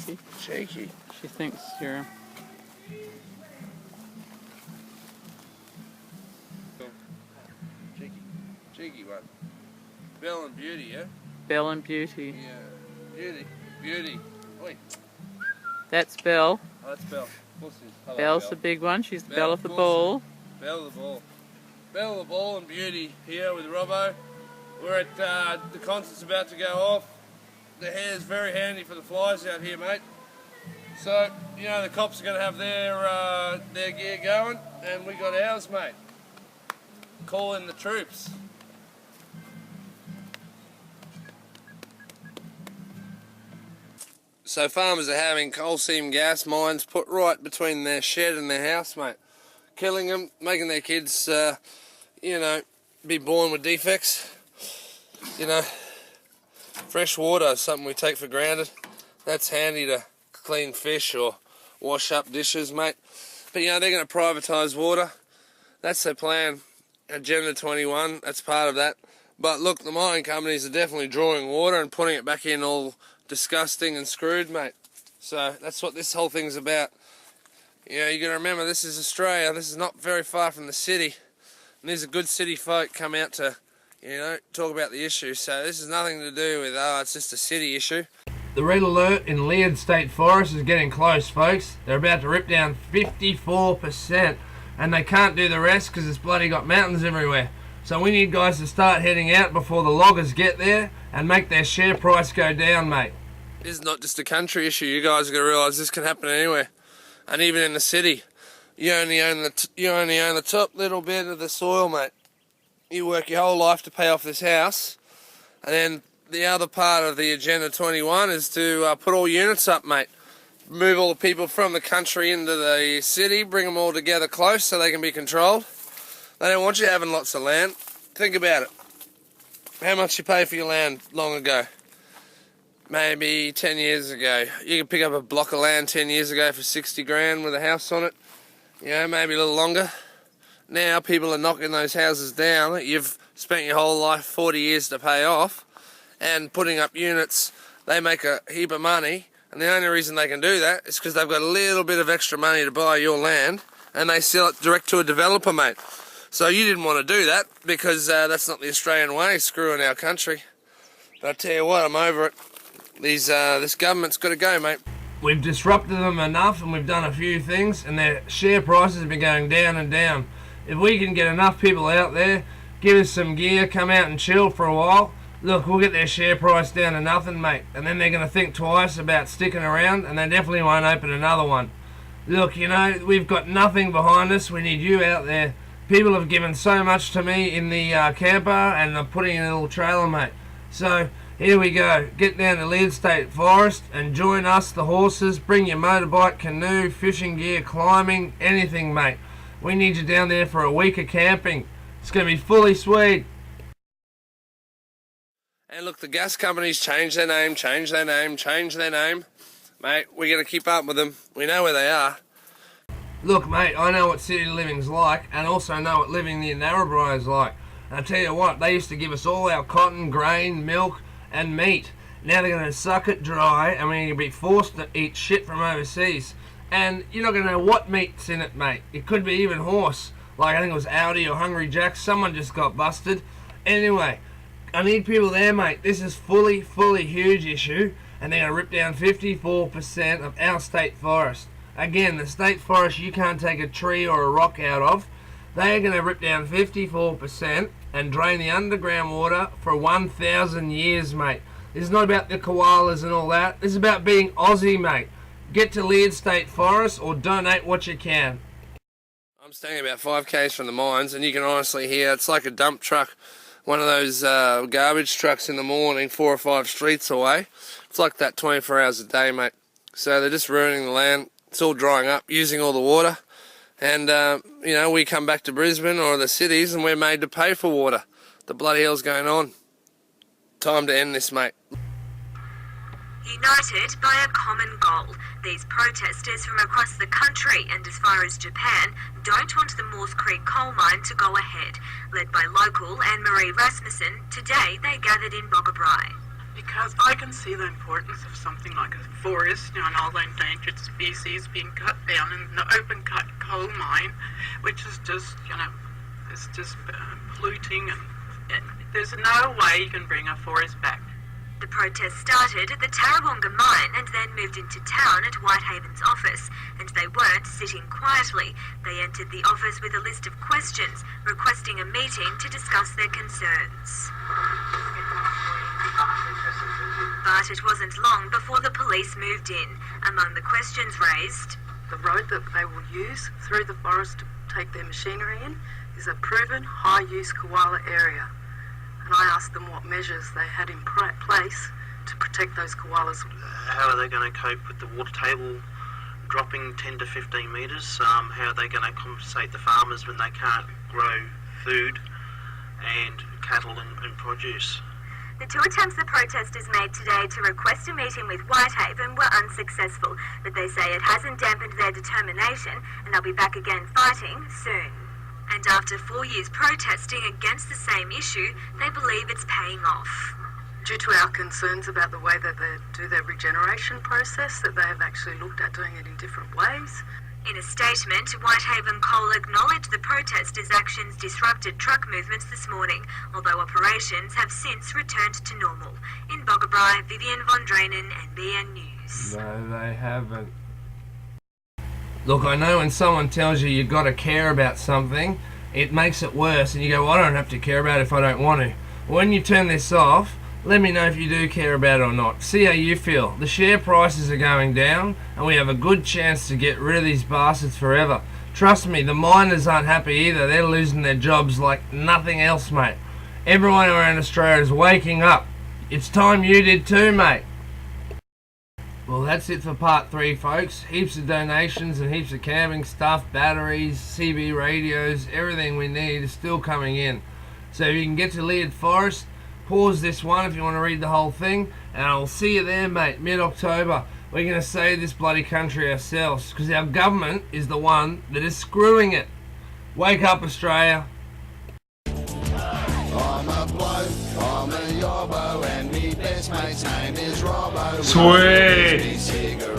cheeky. Cheeky. She thinks you're... Cheeky one. Belle and Beauty, yeah? Belle and Beauty. Yeah. Beauty. Oi. That's Belle. Oh, that's Belle. Pussies. Hello, Belle's Belle. the big one. She's the Belle, belle of the ball. Belle of the ball. Belle of the ball and Beauty here with Robbo. We're at the concert's about to go off. The hair's very handy for the flies out here, mate. So, you know, the cops are going to have their gear going, and we got ours, mate. Call in the troops. So farmers are having coal seam gas mines put right between their shed and their house, mate. Killing them, making their kids, you know, be born with defects. You know, fresh water is something we take for granted. That's handy to clean fish or wash up dishes, mate. But, you know, they're going to privatise water. That's their plan. Agenda 21, that's part of that. But look, the mining companies are definitely drawing water and putting it back in all disgusting and screwed, mate. So that's what this whole thing's about. You know, you got to remember, this is Australia. This is not very far from the city. And these are good city folk come out to, you know, talk about the issue. So this has nothing to do with, oh, it's just a city issue. The red alert in LEARD State Forest is getting close, folks. They're about to rip down 54%. And they can't do the rest because it's bloody got mountains everywhere. So we need guys to start heading out before the loggers get there and make their share price go down, mate. This is not just a country issue. You guys are going to realise this can happen anywhere. And even in the city. You only own the top little bit of the soil, mate. You work your whole life to pay off this house. And then the other part of the Agenda 21 is to put all units up, mate. Move all the people from the country into the city, bring them all together close so they can be controlled. They don't want you having lots of land. Think about it. How much you pay for your land long ago? Maybe 10 years ago. You could pick up a block of land 10 years ago for 60 grand with a house on it. You know, maybe a little longer. Now people are knocking those houses down that you've spent your whole life, 40 years to pay off, and putting up units. They make a heap of money, and the only reason they can do that is because they've got a little bit of extra money to buy your land, and they sell it direct to a developer, mate. So you didn't want to do that because that's not the Australian way, screwing our country. But I tell you what, I'm over it. This government's got to go, mate. We've disrupted them enough and we've done a few things and their share prices have been going down and down. If we can get enough people out there, give us some gear, come out and chill for a while, look, we'll get their share price down to nothing, mate. And then they're going to think twice about sticking around and they definitely won't open another one. Look, you know, we've got nothing behind us. We need you out there. People have given so much to me in the camper and I'm putting in a little trailer, mate. So here we go. Get down to LEARD State Forest and join us, the horses. Bring your motorbike, canoe, fishing gear, climbing, anything, mate. We need you down there for a week of camping. It's going to be fully sweet. And look, the gas companies change their name. Mate, we're going to keep up with them. We know where they are. Look, mate, I know what city living's like and also know what living near Narrabri is like. And I tell you what, they used to give us all our cotton, grain, milk and meat. Now they're going to suck it dry and we're going to be forced to eat shit from overseas. And you're not going to know what meat's in it, mate. It could be even horse. Like I think it was Audi or Hungry Jack's. Someone just got busted. Anyway, I need people there, mate. This is fully huge issue. And they're going to rip down 54% of our state forest. Again, the state forest you can't take a tree or a rock out of. They're going to rip down 54% and drain the underground water for 1,000 years, mate. This is not about the koalas and all that. This is about being Aussie, mate. Get to LEARD State Forest or donate what you can. I'm standing about 5 k's from the mines and you can honestly hear it's like a dump truck. One of those garbage trucks in the morning 4 or 5 streets away. It's like that 24 hours a day, mate. So they're just ruining the land. It's all drying up, using all the water. And, you know, we come back to Brisbane or the cities and we're made to pay for water. The bloody hell's going on? Time to end this, mate. United by a common goal, these protesters from across the country and as far as Japan don't want the Moores Creek coal mine to go ahead. Led by local Anne-Marie Rasmussen, today they gathered in Boggabri. because I can see the importance of something like a forest, you know, and all the endangered species being cut down in the open cut coal mine, which is just, you know, it's just polluting, and there's no way you can bring a forest back. The protest started at the Tarrawonga mine and then moved into town at Whitehaven's office, and they weren't sitting quietly. They entered the office with a list of questions, requesting a meeting to discuss their concerns. But it wasn't long before the police moved in. Among the questions raised, The road that they will use through the forest to take their machinery in is a proven high-use koala area. And I asked them what measures they had in place to protect those koalas. How are they going to cope with the water table dropping 10 to 15 metres? How are they going to compensate the farmers when they can't grow food and cattle and produce? the two attempts the protesters made today to request a meeting with Whitehaven were unsuccessful, but they say it hasn't dampened their determination and they'll be back again fighting soon. And after 4 years protesting against the same issue, they believe it's paying off. Due to our concerns about the way that they do their regeneration process, that they have actually looked at doing it in different ways. In a statement, Whitehaven Coal acknowledged the protesters' actions disrupted truck movements this morning, although operations have since returned to normal. In Boggabri, Vivian von Drainen, NBN News. No, they haven't. Look, I know when someone tells you you've got to care about something, it makes it worse, and you go, well, I don't have to care about it if I don't want to. When you turn this off, let me know if you do care about it or not. See how you feel. The share prices are going down, and we have a good chance to get rid of these bastards forever. Trust me, the miners aren't happy either. They're losing their jobs like nothing else, mate. Everyone around Australia is waking up. It's time you did too, mate. Well, that's it for part 3, folks. Heaps of donations and heaps of camping stuff, batteries, CB radios, everything we need is still coming in. So if you can get to LEARD Forest, pause this one if you want to read the whole thing, and I'll see you there, mate, mid-October. We're going to save this bloody country ourselves, because our government is the one that is screwing it. Wake up, Australia. I'm a bloke, I'm a Yobbo, and me best mate's name is Robbo. Sweet. Cigarette